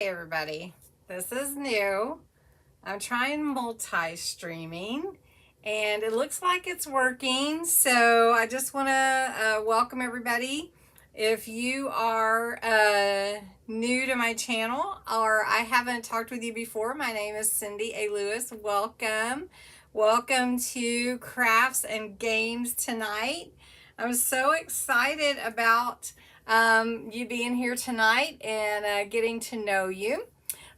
Hey everybody, this is new. I'm trying multi-streaming and it looks like it's working. So I just want to welcome everybody. If you are new to my channel or I haven't talked with you before, my name is Cindy A. Lewis. Welcome. Welcome to Crafts and Games tonight. I'm so excited about you being here tonight and getting to know you.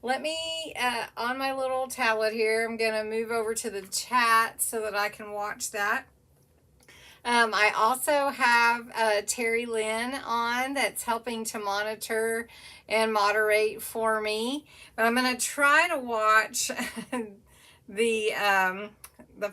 Let me, on my little tablet here, I'm going to move over to the chat so that I can watch that. I also have Terry Lynn on that's helping to monitor and moderate for me. But I'm going to try to watch the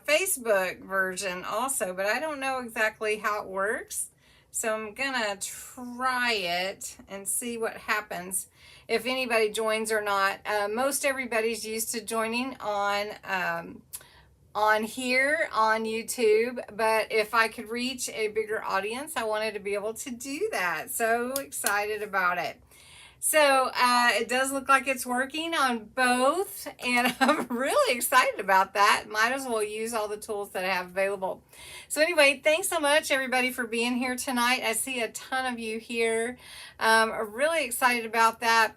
Facebook version also, but I don't know exactly how it works. So I'm gonna try it and see what happens if anybody joins or not. Most everybody's used to joining on here on YouTube, but if I could reach a bigger audience, I wanted to be able to do that. So excited about it. So it does look like it's working on both, and I'm really excited about that. Might as well use all the tools that I have available. So anyway, thanks so much everybody for being here tonight. I see a ton of you here. I'm really excited about that.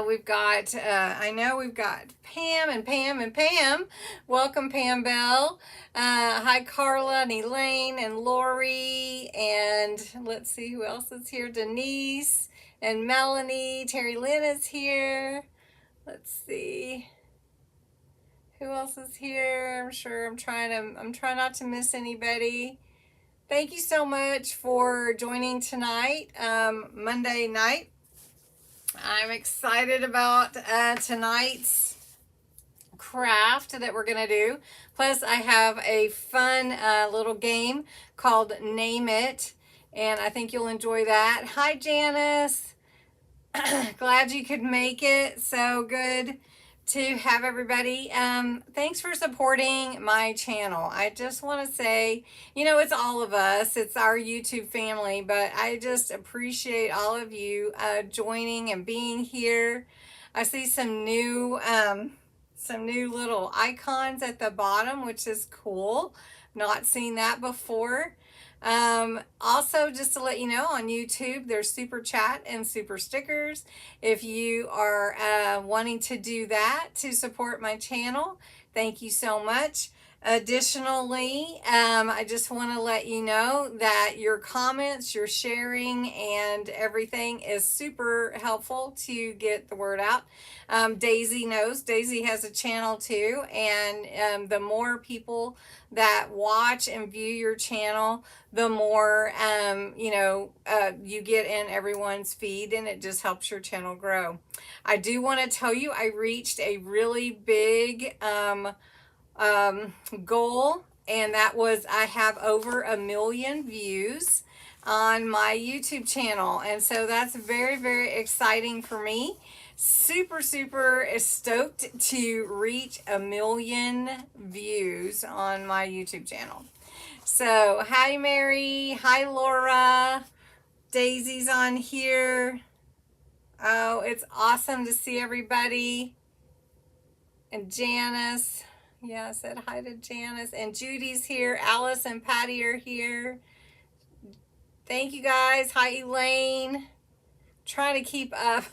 We've got, I know we've got Pam and Pam and Pam. Welcome, Pam Bell. Hi, Carla and Elaine and Lori. And let's see who else is here. Denise and Melanie. Terry Lynn is here. Let's see. Who else is here? I'm sure I'm trying not to miss anybody. Thank you so much for joining tonight, Monday night. I'm excited about tonight's craft that we're going to do. Plus, I have a fun little game called Name It, and I think you'll enjoy that. Hi, Janice. Glad you could make it. So good to have everybody. Thanks for supporting my channel. I just want to say, you know, it's all of us. It's our YouTube family, but I just appreciate all of you joining and being here. I see some new little icons at the bottom, which is cool. Not seen that before. Also, just to let you know, on YouTube, there's super chat and super stickers. If you are wanting to do that to support my channel, thank you so much. Additionally, I just want to let you know that your comments, your sharing, and everything is super helpful to get the word out. Daisy knows. Daisy has a channel too, and the more people that watch and view your channel, the more you get in everyone's feed, and it just helps your channel grow. I do want to tell you I reached a really big goal, and that was I have over 1 million views on my YouTube channel, and so that's very, very exciting for me. Super stoked to reach 1 million views on my YouTube channel. So hi Mary, hi Laura, Daisy's on here. Oh, it's awesome to see everybody. And Janice, yeah, I said hi to Janice. And Judy's here. Alice and Patty are here. Thank you guys. Hi Elaine. Trying to keep up.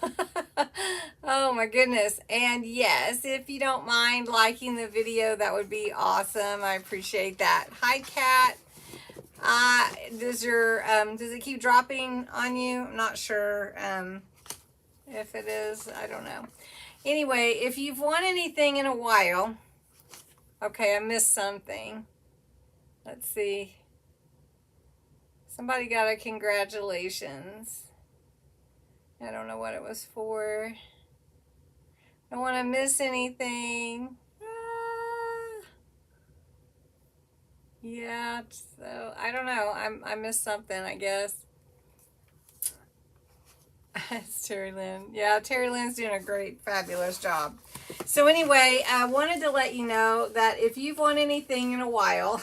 Oh my goodness. And yes, if you don't mind liking the video, that would be awesome. I appreciate that. Hi Kat. Does it keep dropping on you? I'm not sure if it is. I don't know. Anyway, if you've won anything in a while, okay, I missed something. Let's see. Somebody got a congratulations. I don't know what it was for. I don't want to miss anything. Yeah, so I don't know. I missed something, I guess. It's Terry Lynn. Yeah, Terry Lynn's doing a great, fabulous job. So anyway, I wanted to let you know that if you've won anything in a while,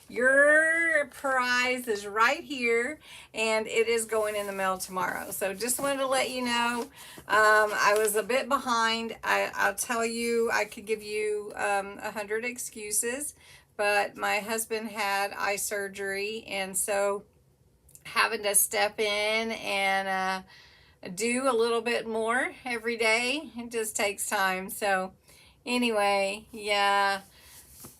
your prize is right here, and it is going in the mail tomorrow. So just wanted to let you know, I was a bit behind. I'll tell you, I could give you 100 excuses, but my husband had eye surgery, and so having to step in and do a little bit more every day, it just takes time. So anyway, yeah.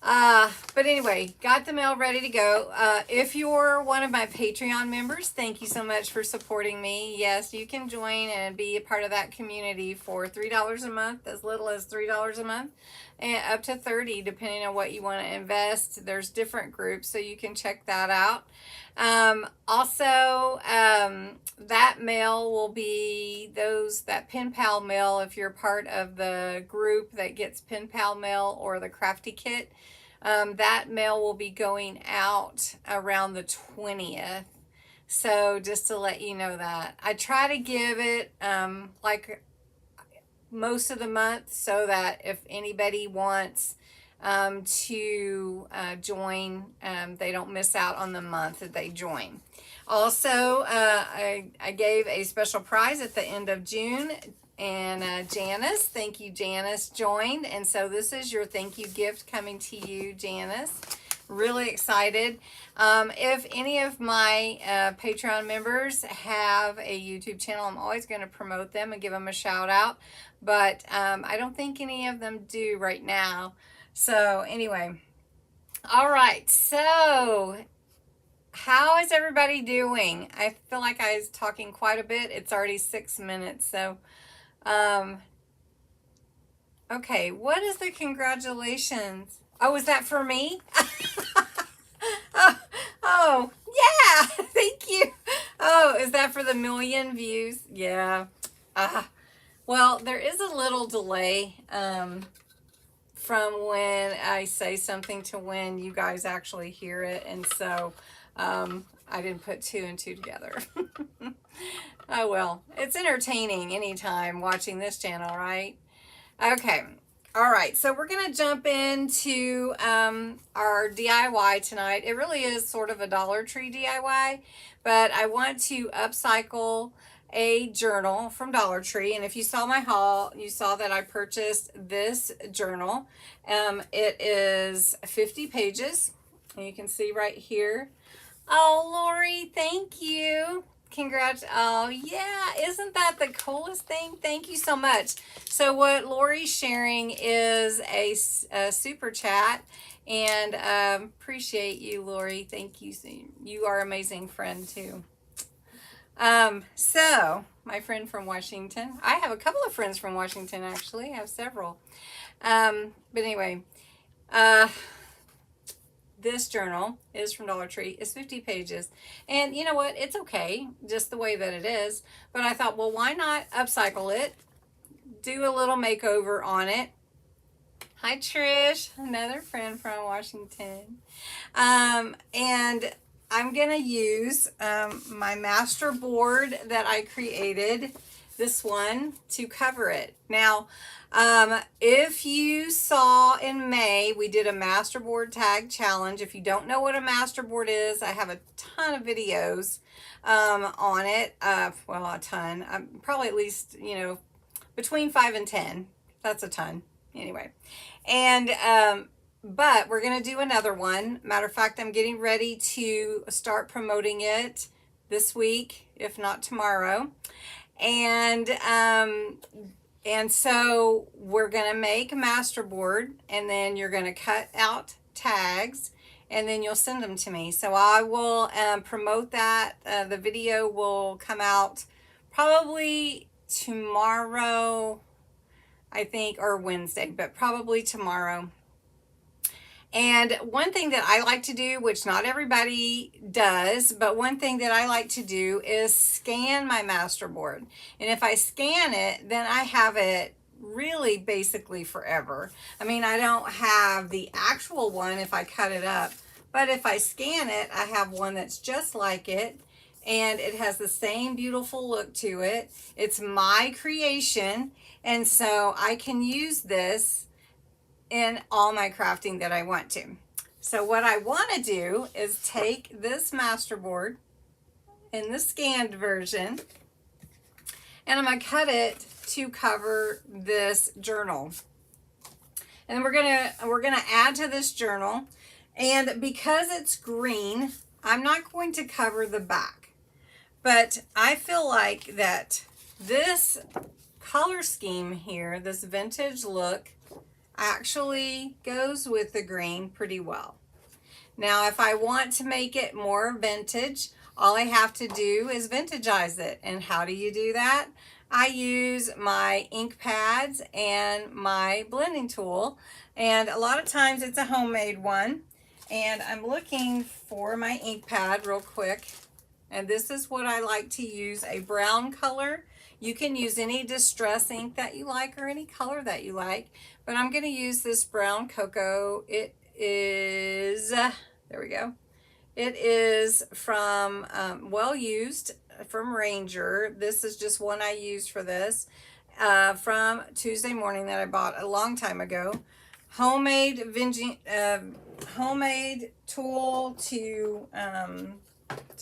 But anyway, got the mail ready to go. If you're one of my Patreon members, thank you so much for supporting me. Yes, you can join and be a part of that community for $3 a month, as little as $3 a month, and up to 30, depending on what you want to invest. There's different groups, so you can check that out. Also, that mail will be that Pen Pal mail. If you're part of the group that gets Pen Pal mail or the Crafty Kit, that mail will be going out around the 20th. So just to let you know that. I try to give it like most of the month, so that if anybody wants to join, they don't miss out on the month that they join. Also, I gave a special prize at the end of June, and Janice, thank you, Janice, joined. And so this is your thank you gift coming to you, Janice. Really excited. If any of my Patreon members have a YouTube channel, I'm always going to promote them and give them a shout out. But I don't think any of them do right now. So anyway, all right. So how is everybody doing? I feel like I was talking quite a bit. It's already 6 minutes. So, okay. What is the congratulations? Oh, is that for me? oh, yeah. Thank you. Oh, is that for the 1,000,000 views? Yeah. Well, there is a little delay from when I say something to when you guys actually hear it. And so I didn't put 2 and 2 together. Oh, well, it's entertaining anytime watching this channel, right? Okay. All right. So we're going to jump into our DIY tonight. It really is sort of a Dollar Tree DIY, but I want to upcycle a journal from Dollar Tree. And if you saw my haul, you saw that I purchased this journal. It is 50 pages, and you can see right here. Oh, Lori, thank you. Congrats. Oh, yeah. Isn't that the coolest thing? Thank you so much. So what Lori's sharing is a super chat, and appreciate you, Lori. Thank you. You are an amazing friend too. So my friend from Washington, I have a couple of friends from Washington, actually. I have several. But anyway, this journal is from Dollar Tree. It's 50 pages. And you know what? It's okay, just the way that it is. But I thought, well, why not upcycle it? Do a little makeover on it. Hi, Trish, another friend from Washington. And I'm going to use my master board that I created, this one, to cover it. Now, if you saw in May, we did a masterboard tag challenge. If you don't know what a masterboard is, I have a ton of videos on it. Well, a ton. Probably at least, between 5 and 10. That's a ton. Anyway. And but we're going to do another one. Matter of fact, I'm getting ready to start promoting it this week, if not tomorrow. And so we're going to make a masterboard, and then you're going to cut out tags, and then you'll send them to me. So I will promote that. The video will come out probably tomorrow, I think, or Wednesday, but probably tomorrow. And one thing that I like to do, which not everybody does, but one thing that I like to do is scan my masterboard. And if I scan it, then I have it really basically forever. I mean, I don't have the actual one if I cut it up, but if I scan it, I have one that's just like it, and it has the same beautiful look to it. It's my creation, and so I can use this in all my crafting that I want to. So what I want to do is take this masterboard in the scanned version, and I'm going to cut it to cover this journal. And we're gonna add to this journal, and because it's green, I'm not going to cover the back, but I feel like that this color scheme here, this vintage look, actually goes with the green pretty well. Now, if I want to make it more vintage, all I have to do is vintagize it. And how do you do that? I use my ink pads and my blending tool. And a lot of times it's a homemade one. And I'm looking for my ink pad real quick. And this is what I like to use, a brown color. You can use any distress ink that you like or any color that you like. But I'm going to use this brown cocoa. It is, there we go. It is from Well Used from Ranger. This is just one I used for this from Tuesday Morning that I bought a long time ago. Homemade homemade tool to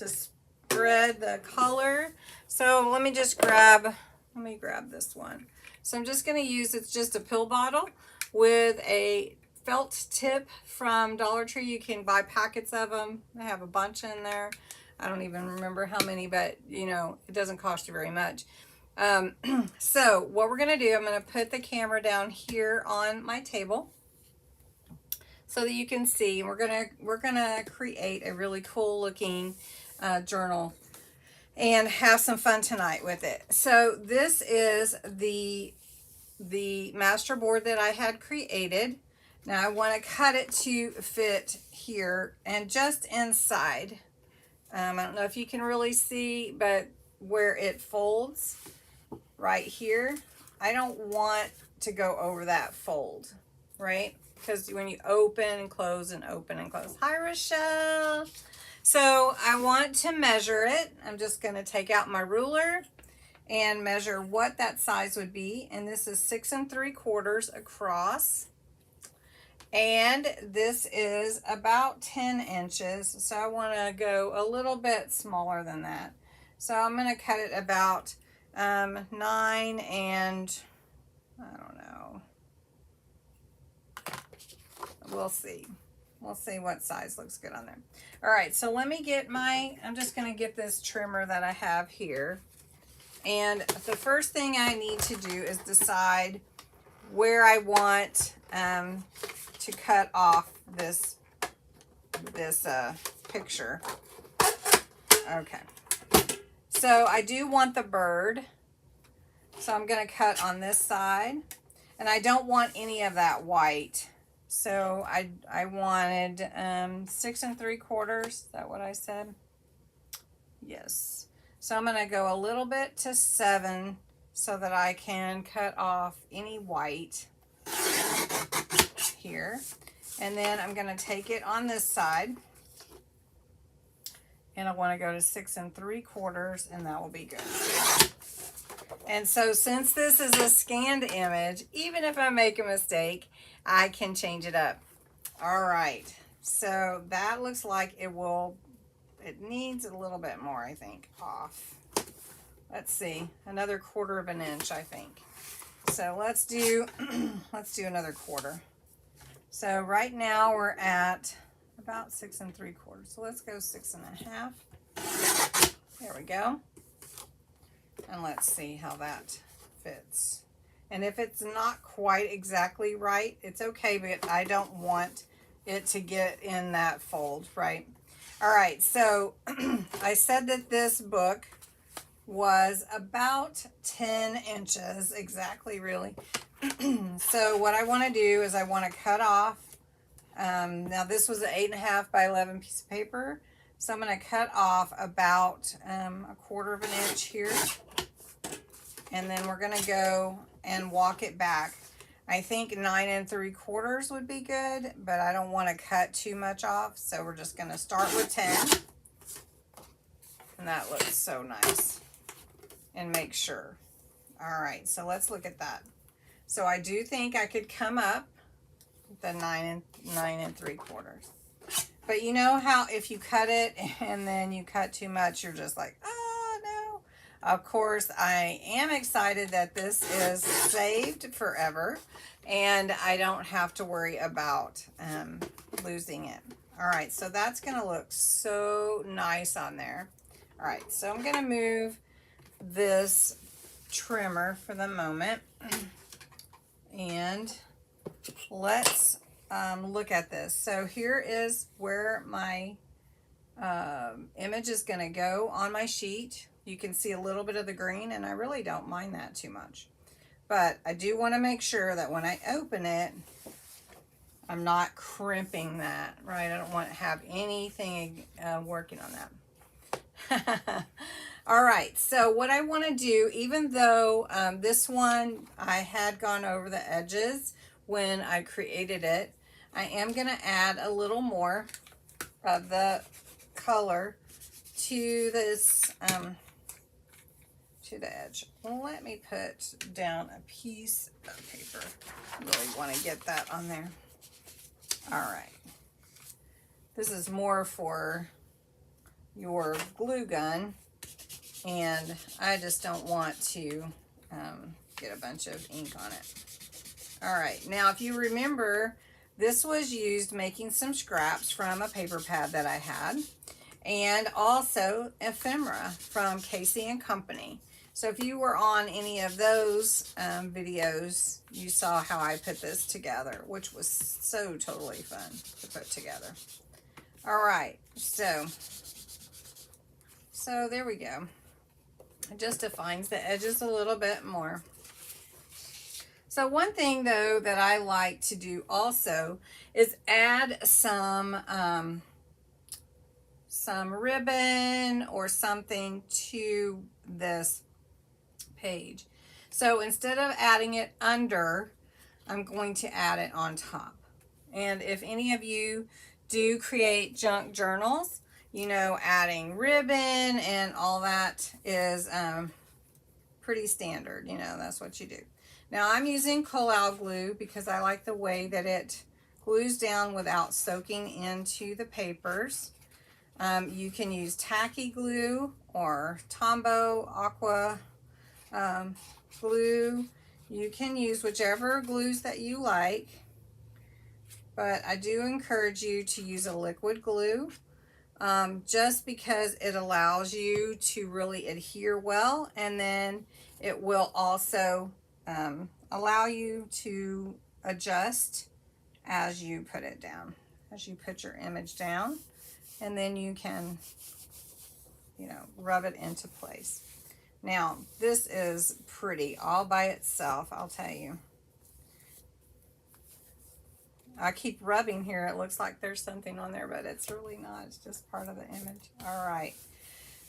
spread the color. So let me grab this one. So I'm just going to use, it's just a pill bottle with a felt tip from Dollar Tree. You can buy packets of them. They have a bunch in there. I don't even remember how many, but you know, it doesn't cost you very much. So what we're going to do, I'm going to put the camera down here on my table so that you can see. We're gonna create a really cool looking journal and have some fun tonight with it. So this is the master board that I had created. Now I want to cut it to fit here and just inside. I don't know if you can really see, but where it folds right here, I don't want to go over that fold, right? Because when you open and close and open and close. Hi, Rochelle. So I want to measure it. I'm just going to take out my ruler and measure what that size would be. And this is 6 3/4 across. And this is about 10 inches. So I want to go a little bit smaller than that. So I'm going to cut it about 9 and, I don't know. We'll see. We'll see what size looks good on there. All right, so let me get I'm just going to get this trimmer that I have here. And the first thing I need to do is decide where I want to cut off this picture. Okay. So I do want the bird. So I'm going to cut on this side. And I don't want any of that white. So I wanted 6 3/4. Is that what I said? Yes. So I'm going to go a little bit to 7 so that I can cut off any white here. And then I'm going to take it on this side. And I want to go to 6 3/4, and that will be good. And so since this is a scanned image, even if I make a mistake, I can change it up. All right, so that looks like it needs a little bit more, I think, off. Let's see, another 1/4 inch, I think. So let's do another 1/4. So right now we're at about 6 3/4. So let's go 6 1/2. There we go. And let's see how that fits. And if it's not quite exactly right, it's okay, but I don't want it to get in that fold, right? All right, so I said that this book was about 10 inches, exactly, really. So what I want to do is I want to cut off, now this was an 8 1/2 by 11 piece of paper. So I'm going to cut off about 1/4 inch here. And then we're going to go and walk it back. I think 9 3/4 would be good, but I don't want to cut too much off. So we're just going to start with 10. And that looks so nice. And make sure. All right, so let's look at that. So I do think I could come up the 9 3/4. But you know how if you cut it and then you cut too much, you're just like, oh no. Of course, I am excited that this is saved forever and I don't have to worry about losing it. All right, so that's gonna look so nice on there. All right, so I'm gonna move this trimmer for the moment and let's look at this. So here is where my image is going to go on my sheet. You can see a little bit of the green, and I really don't mind that too much. But I do want to make sure that when I open it, I'm not crimping that, right? I don't want to have anything working on that. All right, so what I want to do, even though this one I had gone over the edges when I created it, I am going to add a little more of the color to this, to the edge. Well, let me put down a piece of paper. I really want to get that on there. All right. This is more for your glue gun, and I just don't want to get a bunch of ink on it. All right, now if you remember, this was used making some scraps from a paper pad that I had, and also ephemera from Casey and Company. So if you were on any of those videos, you saw how I put this together, which was so totally fun to put together. All right, so there we go. It just defines the edges a little bit more. So one thing though that I like to do also is add some ribbon or something to this page. So instead of adding it under, I'm going to add it on top. And if any of you do create junk journals, you know, adding ribbon and all that is pretty standard. You know, that's what you do. Now I'm using Collal glue because I like the way that it glues down without soaking into the papers. You can use tacky glue or Tombow aqua glue. You can use whichever glues that you like, but I do encourage you to use a liquid glue just because it allows you to really adhere well, and then it will also allow you to adjust as you put it down, as you put your image down, and then you can, you know, rub it into place. Now, this is pretty all by itself, I'll tell you. I keep rubbing here. It looks like there's something on there, but it's really not. It's just part of the image. All right.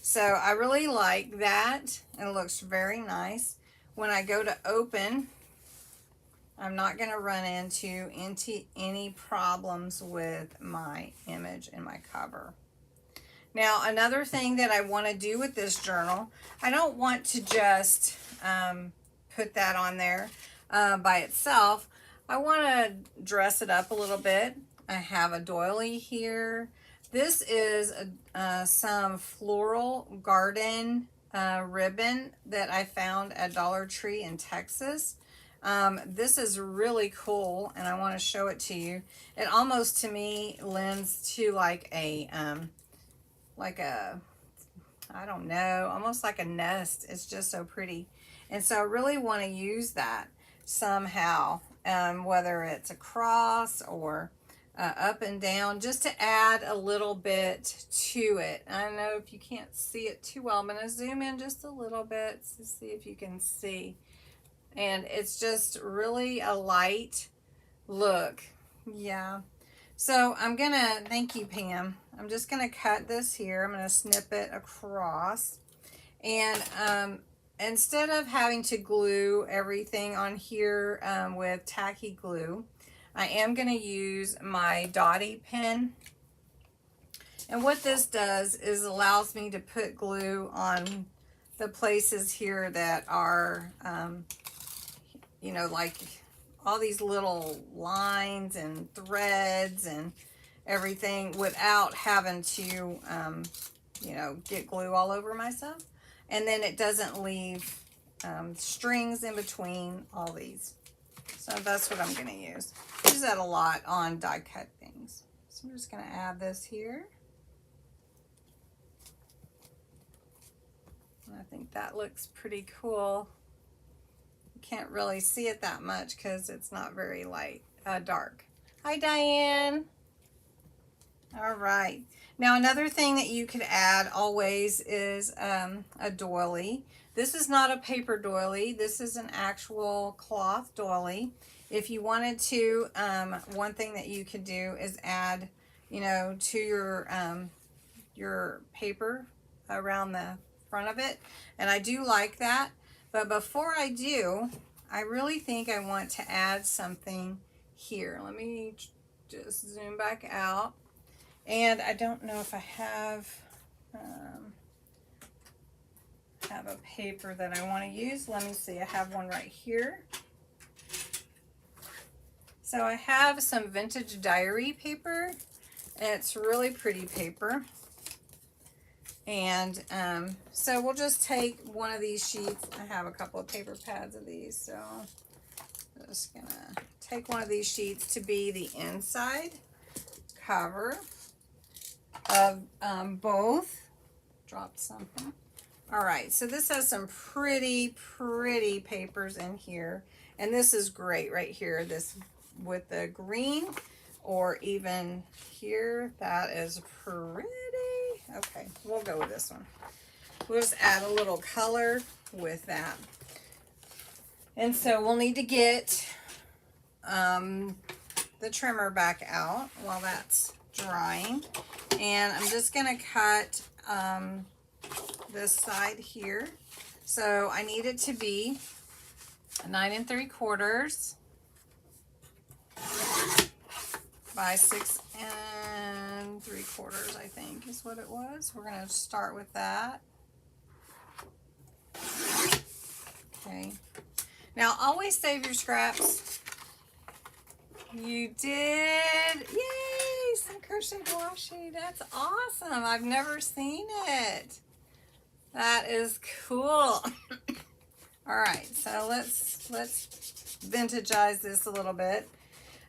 So I really like that. It looks very nice. When I go to open, I'm not going to run into any problems with my image and my cover. Now, another thing that I want to do with this journal, I don't want to just put that on there by itself. I want to dress it up a little bit. I have a doily here. This is some floral garden ribbon that I found at Dollar Tree in Texas. This is really cool, and I want to show it to you. It almost, to me, lends to like a, I don't know, almost like a nest. It's just so pretty. And so I really want to use that somehow, whether it's across or up and down, just to add a little bit to it. I know if you can't see it too well, I'm going to zoom in just a little bit to see if you can see. And it's just really a light look. Yeah. So I'm going to, thank you, Pam. I'm just going to cut this here. I'm going to snip it across. And instead of having to glue everything on here with tacky glue, I am going to use my dotty pen. And what this does is allows me to put glue on the places here that are, you know, like all these little lines and threads, and everything without having to, you know, get glue all over myself. And then it doesn't leave strings in between all these. So that's what I'm going to use. I use that a lot on die cut things. So I'm just going to add this here. And I think that looks pretty cool. You can't really see it that much because it's not very light, dark. Hi, Diane. All right. Now another thing that you could add always is a doily. This is not a paper doily. This is an actual cloth doily. If you wanted to, one thing that you could do is add, you know, to your paper around the front of it. And I do like that. But before I do, I really think I want to add something here. Let me just zoom back out. And I don't know if I have a paper that I want to use. Let me see. I have one right here. So I have some vintage diary paper. It's really pretty paper. And so we'll just take one of these sheets. I have a couple of paper pads of these, so I'm just gonna take one of these sheets to be the inside cover of both. Dropped something. All right, so this has some pretty papers in here, and this is great right here. This with the green, or even here, that is pretty. Okay, we'll go with this one. We'll just add a little color with that. And so we'll need to get the trimmer back out while that's drying. And I'm just gonna cut this side here. So I need it to be 9 3/4 by 6 3/4, I think is what it was. We're gonna start with that. Okay. Now always save your scraps. You did. Yay! Some crochet washi. That's awesome. I've never seen it. That is cool. All right, so let's vintagize this a little bit.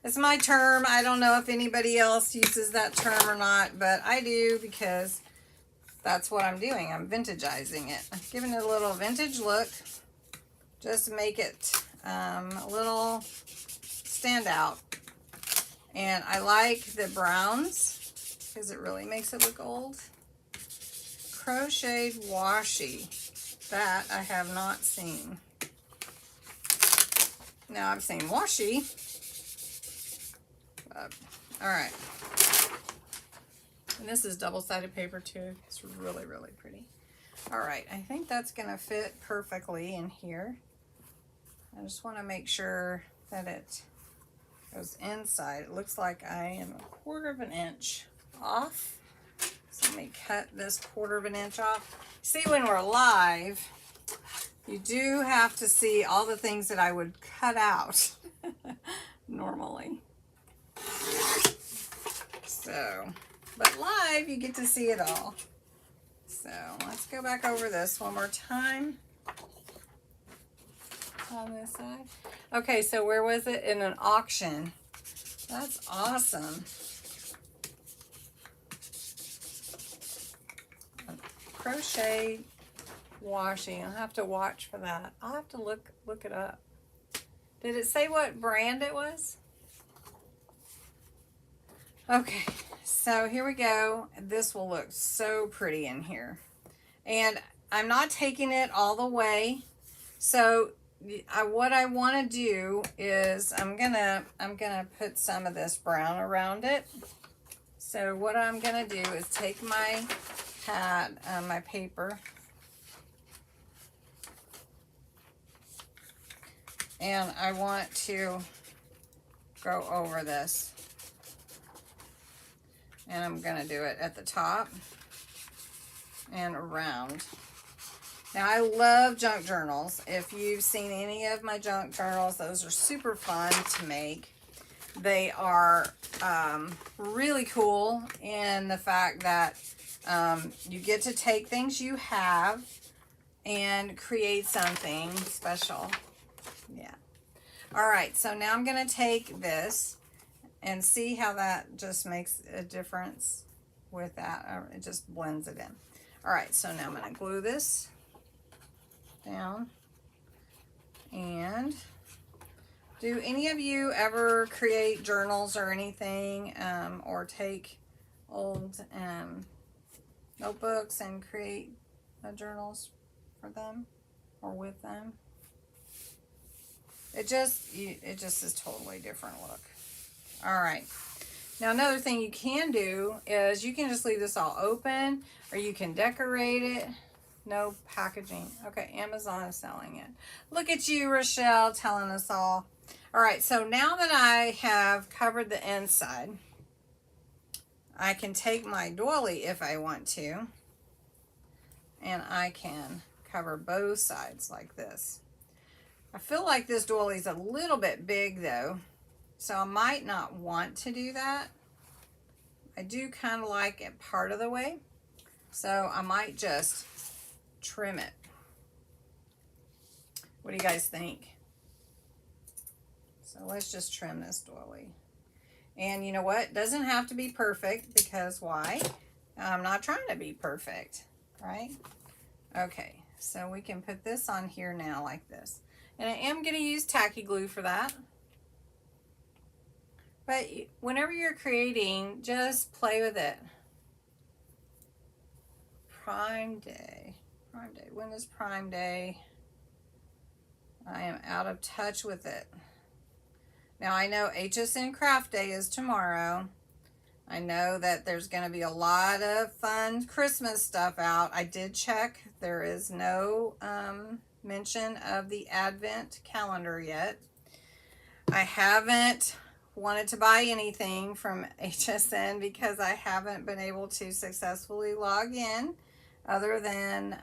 It's my term. I don't know if anybody else uses that term or not, but I do because that's what I'm doing. I'm vintagizing it. I'm giving it a little vintage look just to make it a little stand out. And I like the browns because it really makes it look old. Crocheted washi. That I have not seen. Now I've seen washi. All right. And this is double-sided paper too. It's really pretty. All right, I think that's gonna fit perfectly in here. I just want to make sure that it goes inside. It looks like I am 1/4 inch off. So let me cut this 1/4 inch off. See, when we're live, you do have to see all the things that I would cut out normally. So, but live, you get to see it all. So let's go back over this one more time on this side. Okay, so where was it? In an auction. That's awesome. Crochet washi. I'll have to watch for that. I'll have to look it up. Did it say what brand it was? Okay, so here we go. This will look so pretty in here. And I'm not taking it all the way. So what I want to do is I'm gonna put some of this brown around it. So what I'm gonna do is take my pad, my paper, and I want to go over this. And I'm gonna do it at the top and around. Now I love junk journals. If you've seen any of my junk journals, those are super fun to make. They are really cool in the fact that you get to take things you have and create something special. Yeah. All right, so now I'm going to take this and see how that just makes a difference with that. It just blends it in. All right, so now I'm going to glue this down. And do any of you ever create journals or anything, or take old notebooks and create journals for them or with them? It just is totally different look. All right. Now another thing you can do is you can just leave this all open, or you can decorate it. No packaging. Okay, Amazon is selling it. Look at you, Rochelle, telling us all. All right, so now that I have covered the inside, I can take my doily if I want to, and I can cover both sides like this. I feel like this doily is a little bit big though, so I might not want to do that. I do kind of like it part of the way, so I might just trim it. What do you guys think? So let's just trim this doily. And you know what? It doesn't have to be perfect, because why? I'm not trying to be perfect, right? Okay, so we can put this on here now like this. And I am going to use tacky glue for that. But whenever you're creating, just play with it. Prime Day. Prime Day. When is Prime Day? I am out of touch with it. Now I know HSN Craft Day is tomorrow. I know that there's going to be a lot of fun Christmas stuff out. I did check. There is no mention of the Advent calendar yet. I haven't wanted to buy anything from HSN because I haven't been able to successfully log in other than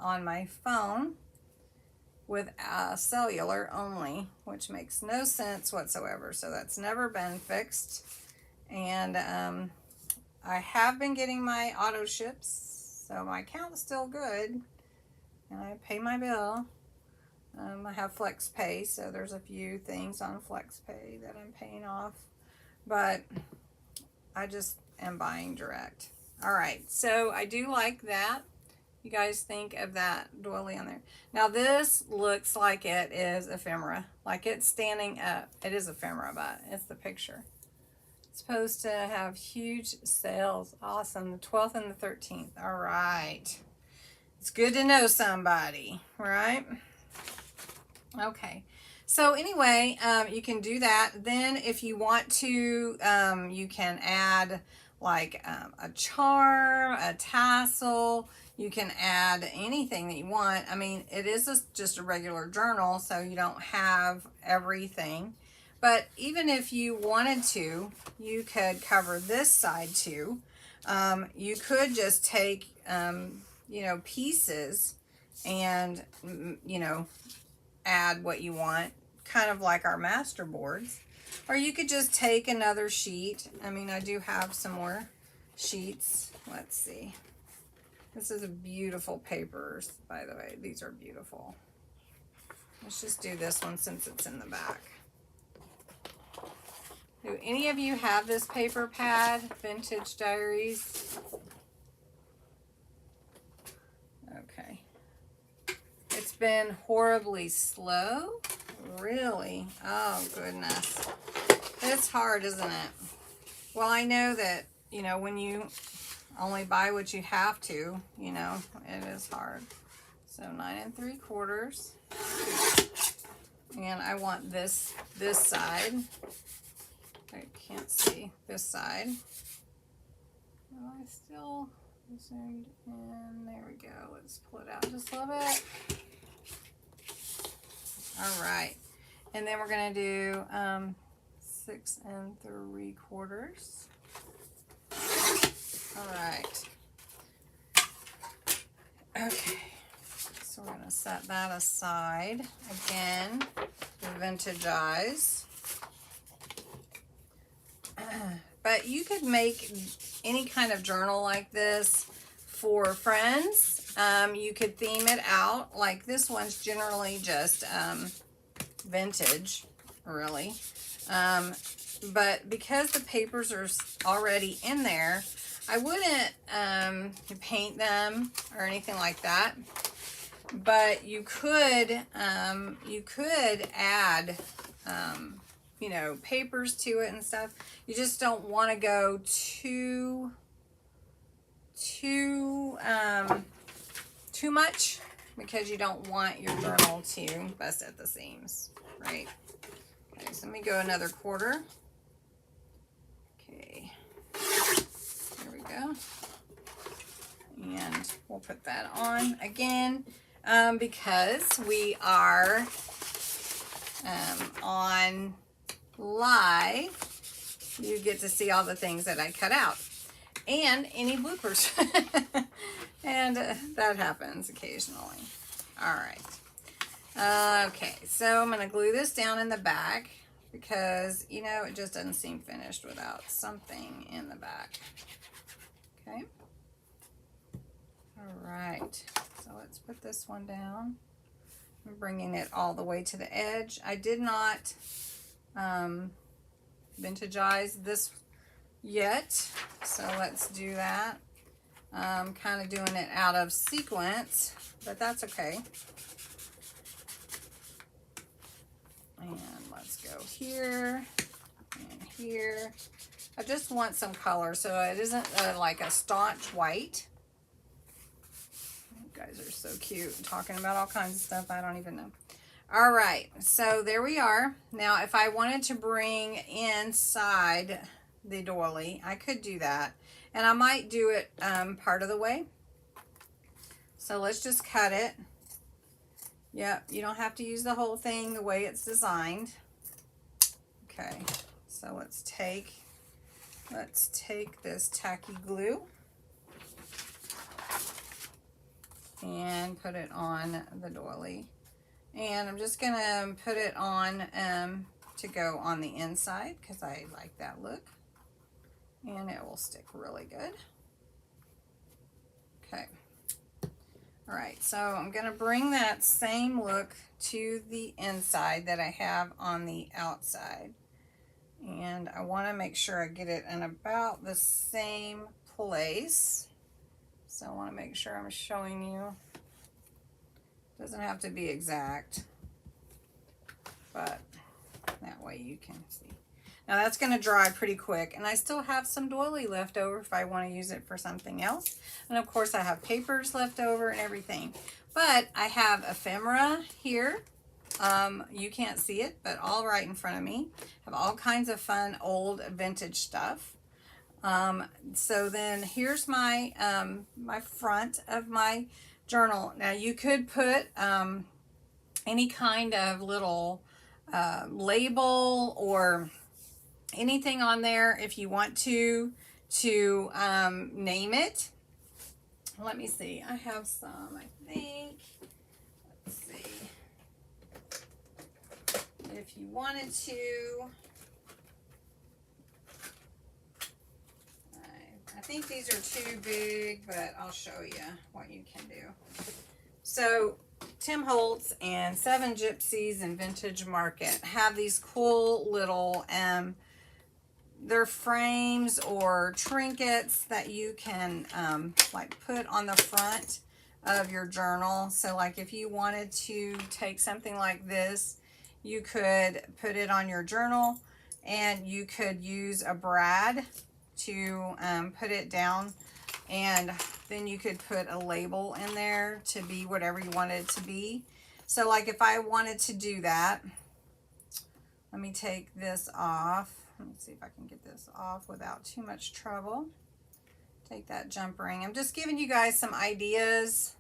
on my phone with cellular only, which makes no sense whatsoever. So that's never been fixed. And I have been getting my auto ships, so my account's still good, and I pay my bill. I have Flex Pay, so there's a few things on Flex Pay that I'm paying off, but I just am buying direct. All right, so I do like that. You guys think of that doily on there. Now this looks like it is ephemera, like it's standing up. It is ephemera, but it's the picture. It's supposed to have huge sales. Awesome. The 12th and the 13th. All right. It's good to know somebody, right? Okay. So anyway, you can do that. Then if you want to, you can add like a charm, a tassel. You can add anything that you want. I mean, it is just a regular journal, so you don't have everything. But even if you wanted to, you could cover this side too. You could just take, you know, pieces and, you know, add what you want, kind of like our master boards. Or you could just take another sheet. I mean, I do have some more sheets. Let's see. This is a beautiful paper, by the way. These are beautiful. Let's just do this one since it's in the back. Do any of you have this paper pad, Vintage Diaries? Okay. It's been horribly slow. Really? Oh, goodness. It's hard, isn't it? Well, I know that, you know, when you only buy what you have to, you know, it is hard. So 9 3/4. And I want this side. I can't see this side. Oh, I still zoomed in. There we go. Let's pull it out just a little bit. All right. And then we're going to do 6 3/4. All right. Okay. So we're going to set that aside. Again, the vintage eyes. But you could make any kind of journal like this for friends. You could theme it out. Like this one's generally just vintage, really. But because the papers are already in there, I wouldn't paint them or anything like that. But you could add, you know, papers to it and stuff. You just don't want to go too much, because you don't want your journal to bust at the seams, right? Okay, so let me go another quarter. Okay, there we go. And we'll put that on again, because we are on live. You get to see all the things that I cut out and any bloopers. And that happens occasionally. All right. Okay, so I'm going to glue this down in the back, because, you know, it just doesn't seem finished without something in the back. Okay. All right. So let's put this one down. I'm bringing it all the way to the edge. I did not vintagize this yet, so let's do that. Kind of doing it out of sequence, but that's okay. And let's go here and here. I just want some color, so it isn't like a staunch white. You guys are so cute, talking about all kinds of stuff I don't even know. All right, so there we are. Now, if I wanted to bring inside the doily, I could do that. And I might do it part of the way. So let's just cut it. Yep, you don't have to use the whole thing the way it's designed. Okay, so let's take this tacky glue and put it on the doily. And I'm just gonna put it on to go on the inside, because I like that look. And it will stick really good. Okay. All right, so I'm gonna bring that same look to the inside that I have on the outside. And I wanna make sure I get it in about the same place. So I wanna make sure I'm showing you. Doesn't have to be exact, but that way you can see. Now that's going to dry pretty quick, and I still have some doily left over if I want to use it for something else. And of course I have papers left over and everything. But I have ephemera here. You can't see it, but all right in front of me. I have all kinds of fun old vintage stuff. So then here's my my front of my journal. Now you could put any kind of little label or anything on there if you want to name it. Let me see. I have some, I think. Let's see. If you wanted to. I think these are too big, but I'll show you what you can do. So Tim Holtz and Seven Gypsies and Vintage Market have these cool little they're frames or trinkets that you can like put on the front of your journal. So like if you wanted to take something like this, you could put it on your journal, and you could use a brad to put it down, and then you could put a label in there to be whatever you want it to be. So like if I wanted to do that, let me take this off. Let me see if I can get this off without too much trouble. Take that jump ring. I'm just giving you guys some ideas.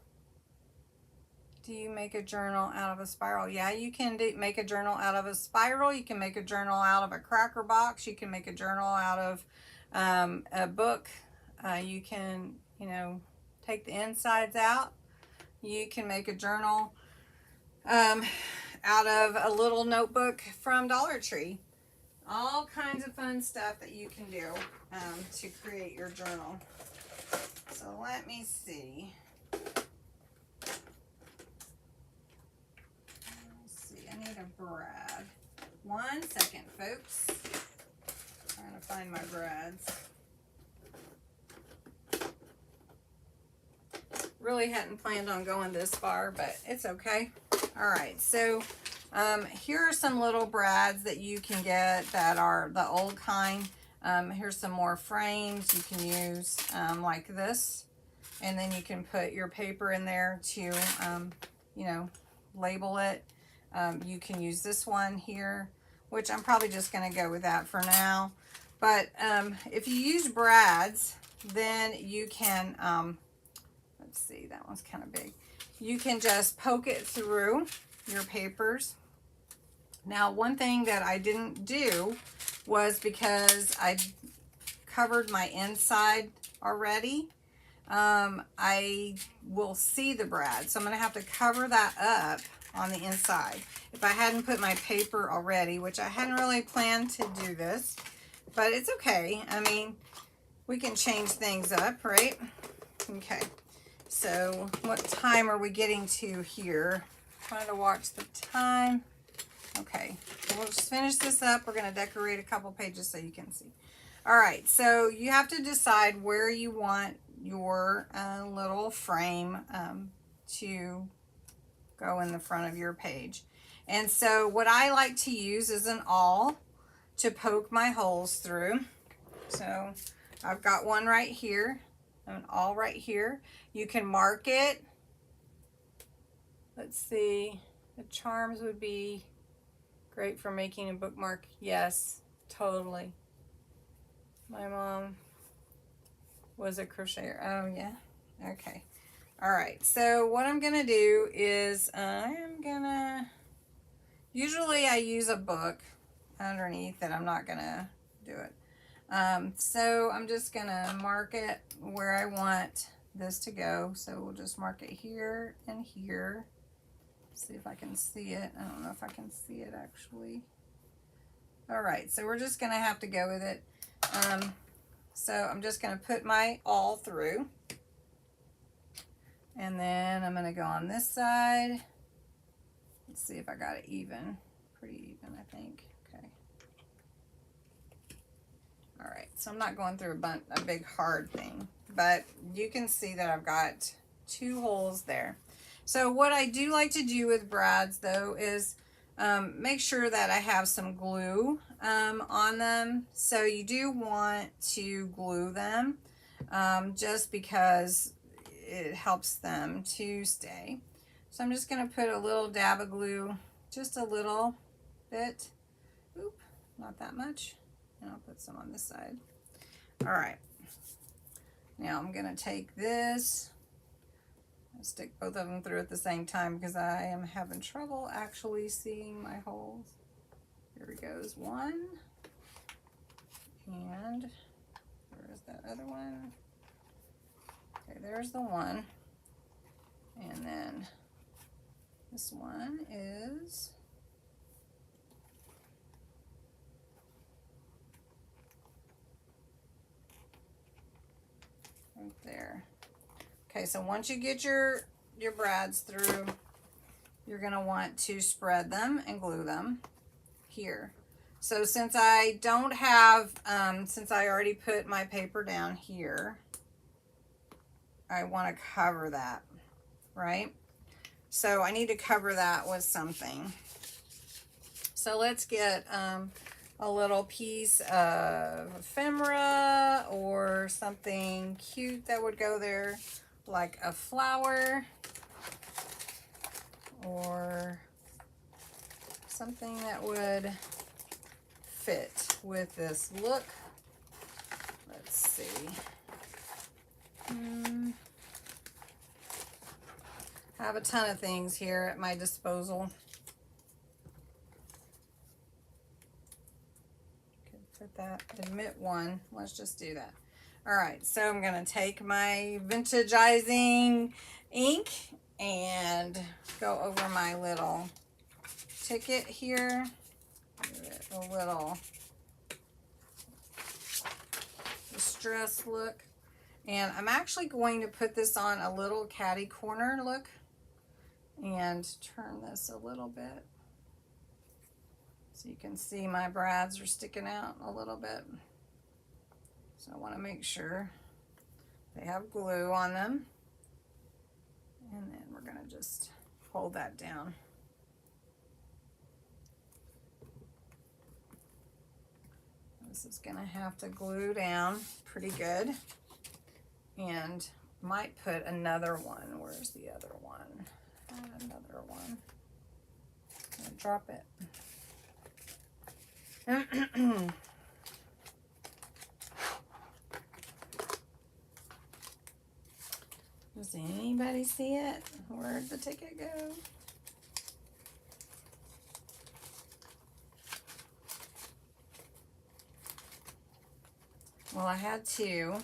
Do you make a journal out of a spiral? Yeah, you can make a journal out of a spiral. You can make a journal out of a cracker box. You can make a journal out of a book. You can, you know, take the insides out. You can make a journal out of a little notebook from Dollar Tree. all kinds of fun stuff that you can do to create your journal. So let me see. I need a brad. 1 second, folks. Trying to find my brads. Really hadn't planned on going this far, but it's okay. All right, so here are some little brads that you can get that are the old kind. Here's some more frames you can use like this, and then you can put your paper in there to, you know, label it. You can use this one here, which I'm probably just going to go with that for now. But if you use brads, then you can, let's see, that one's kind of big. You can just poke it through your papers. Now, one thing that I didn't do was, because I covered my inside already, I will see the brad. So I'm going to have to cover that up on the inside. If I hadn't put my paper already, which I hadn't really planned to do this, but it's okay. I mean, we can change things up, right? Okay. So what time are we getting to here? Trying to watch the time. Okay, we'll just finish this up. We're going to decorate a couple pages so you can see. All right, so you have to decide where you want your little frame to go in the front of your page. And so what I like to use is an awl to poke my holes through. So I've got one right here, an awl right here. You can mark it. Let's see, the charms would be great for making a bookmark. Yes, totally. My mom was a crocheter. Oh yeah, okay. All right, so what I'm gonna do is usually I use a book underneath it. I'm not gonna do it. So I'm just gonna mark it where I want this to go. So we'll just mark it here and here. See if I can see it. I don't know if I can see it actually. All right, so we're just gonna have to go with it. So I'm just gonna put my awl through, and then I'm gonna go on this side. Let's see if I got it even. Pretty even, I think. Okay. All right, so I'm not going through a big hard thing, but you can see that I've got 2 holes there. So what I do like to do with brads though is make sure that I have some glue on them. So you do want to glue them just because it helps them to stay. So I'm just going to put a little dab of glue, just a little bit. Oop, not that much. And I'll put some on this side. All right. Now I'm going to take this. Stick both of them through at the same time because I am having trouble actually seeing my holes. Here goes one. And where's that other one? Okay, there's the one. And then this one is right there. Okay, so once you get your brads through, you're going to want to spread them and glue them here. So since I don't have, since I already put my paper down here, I want to cover that, right? So I need to cover that with something. So let's get a little piece of ephemera or something cute that would go there, like a flower or something that would fit with this look. Let's see. I have a ton of things here at my disposal. Could put that, admit one. Let's just do that. All right, so I'm gonna take my vintageizing ink and go over my little ticket here. Give it a little distressed look. And I'm actually going to put this on a little catty corner look and turn this a little bit so you can see my brads are sticking out a little bit. So I want to make sure they have glue on them. And then we're going to just hold that down. This is going to have to glue down pretty good. And might put another one. Where's the other one? Add another one. And drop it. Does anybody see it? Where'd the ticket go? Well, I had two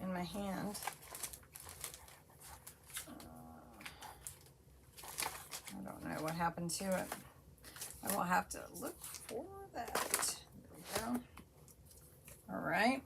in my hand. I don't know what happened to it. I will have to look for that. There we go. All right.